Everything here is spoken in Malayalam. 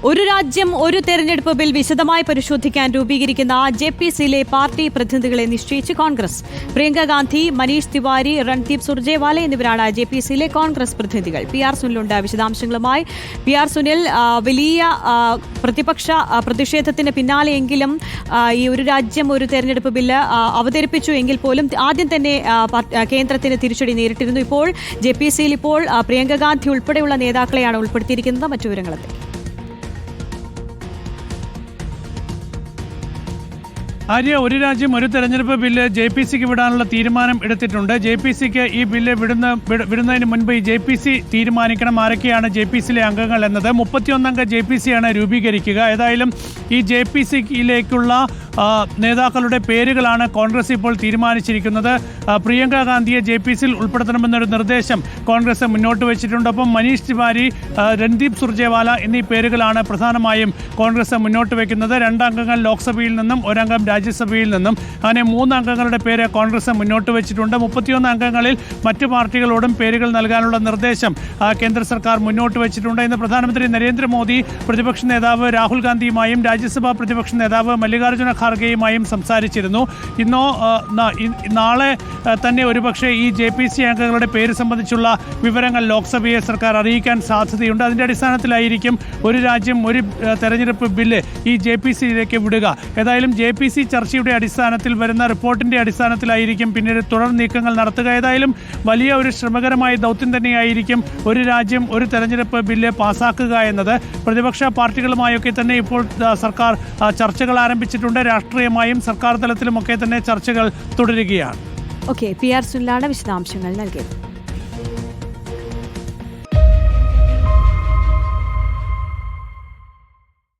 ഒരു രാജ്യം ഒരു തെരഞ്ഞെടുപ്പ് ബിൽ വിശദമായി പരിശോധിക്കാൻ രൂപീകരിക്കുന്ന ജെപിസിയിലെ പാർട്ടി പ്രതിനിധികളെ നിശ്ചയിച്ച് കോൺഗ്രസ്. പ്രിയങ്ക ഗാന്ധി, മനീഷ് തിവാരി, രൺദീപ് സുർജേവാല എന്നിവരാണ് ജെപിസിയിലെ കോൺഗ്രസ് പ്രതിനിധികൾ. PR സുനിലുണ്ട് വിശദാംശങ്ങളുമായി. PR സുനിൽ, വലിയ പ്രതിപക്ഷ പ്രതിഷേധത്തിന് പിന്നാലെയെങ്കിലും ഈ ഒരു രാജ്യം ഒരു തെരഞ്ഞെടുപ്പ് ബില്ല് അവതരിപ്പിച്ചു എങ്കിൽ പോലും ആദ്യം തന്നെ കേന്ദ്രത്തിന് തിരിച്ചടി നേരിട്ടിരുന്നു. ഇപ്പോൾ ജെപിസിയിൽ ഇപ്പോൾ പ്രിയങ്ക ഗാന്ധി ഉൾപ്പെടെയുള്ള നേതാക്കളെയാണ് ഉൾപ്പെടുത്തിയിരിക്കുന്നത്. മറ്റു വിവരങ്ങളെത്തി. ആര്യ, ഒരു രാജ്യം ഒരു തെരഞ്ഞെടുപ്പ് ബില്ല് JPCക്ക് വിടാനുള്ള തീരുമാനം എടുത്തിട്ടുണ്ട്. JPCക്ക് ഈ ബില്ല് വിടുന്നതിന് മുൻപ് ഈ JPC തീരുമാനിക്കണം ആരൊക്കെയാണ് JPCയിലെ അംഗങ്ങൾ എന്നത്. 31 അംഗ JPCയാണ് രൂപീകരിക്കുക. ഏതായാലും ഈ JPCയിലേക്കുള്ള നേതാക്കളുടെ പേരുകളാണ് കോൺഗ്രസ് ഇപ്പോൾ തീരുമാനിച്ചിരിക്കുന്നത്. പ്രിയങ്ക ഗാന്ധിയെ JPCയിൽ ഉൾപ്പെടുത്തണമെന്നൊരു നിർദ്ദേശം കോൺഗ്രസ് മുന്നോട്ട് വെച്ചിട്ടുണ്ട്. ഒപ്പം മനീഷ് തിവാരി, രൺദീപ് സുർജേവാല എന്നീ പേരുകളാണ് പ്രധാനമായും കോൺഗ്രസ് മുന്നോട്ട് വയ്ക്കുന്നത്. 2 അംഗങ്ങൾ ലോക്സഭയിൽ നിന്നും 1 അംഗം രാജ്യസഭയിൽ നിന്നും, അങ്ങനെ 3 അംഗങ്ങളുടെ പേര് കോൺഗ്രസ് മുന്നോട്ട് വെച്ചിട്ടുണ്ട്. 31 അംഗങ്ങളിൽ മറ്റു പാർട്ടികളോടും പേരുകൾ നൽകാനുള്ള നിർദ്ദേശം കേന്ദ്ര സർക്കാർ മുന്നോട്ട് വെച്ചിട്ടുണ്ട്. ഇന്ന് പ്രധാനമന്ത്രി നരേന്ദ്രമോദി പ്രതിപക്ഷ നേതാവ് രാഹുൽ ഗാന്ധിയുമായും രാജ്യസഭാ പ്രതിപക്ഷ നേതാവ് മല്ലികാർജ്ജുന ഖാർഗെയുമായും സംസാരിച്ചിരുന്നു. ഇന്നോ നാളെ തന്നെ ഒരുപക്ഷെ ഈ JPC അംഗങ്ങളുടെ പേര് സംബന്ധിച്ചുള്ള വിവരങ്ങൾ ലോക്സഭയെ സർക്കാർ അറിയിക്കാൻ സാധ്യതയുണ്ട്. അതിൻ്റെ അടിസ്ഥാനത്തിലായിരിക്കും ഒരു രാജ്യം ഒരു തെരഞ്ഞെടുപ്പ് ബില്ല് ഈ JPCയിലേക്ക് വിടുക. ഏതായാലും JPC ചർച്ചയുടെ അടിസ്ഥാനത്തിൽ വരുന്ന റിപ്പോർട്ടിൻ്റെ അടിസ്ഥാനത്തിലായിരിക്കും പിന്നീട് തുടർ നീക്കങ്ങൾ നടത്തുക. ഏതായാലും വലിയ ഒരു ശ്രമകരമായ ദൗത്യം തന്നെയായിരിക്കും ഒരു രാജ്യം ഒരു തെരഞ്ഞെടുപ്പ് ബില്ല് പാസ്സാക്കുക എന്നത്. പ്രതിപക്ഷ പാർട്ടികളുമായൊക്കെ തന്നെ ഇപ്പോൾ സർക്കാർ ചർച്ചകൾ ആരംഭിച്ചിട്ടുണ്ട്. രാഷ്ട്രീയമായും സർക്കാർ തലത്തിലുമൊക്കെ തന്നെ ചർച്ചകൾ തുടരുകയാണ്. PR സുനിലാണ് വിശദാംശങ്ങൾ നൽകിയത്.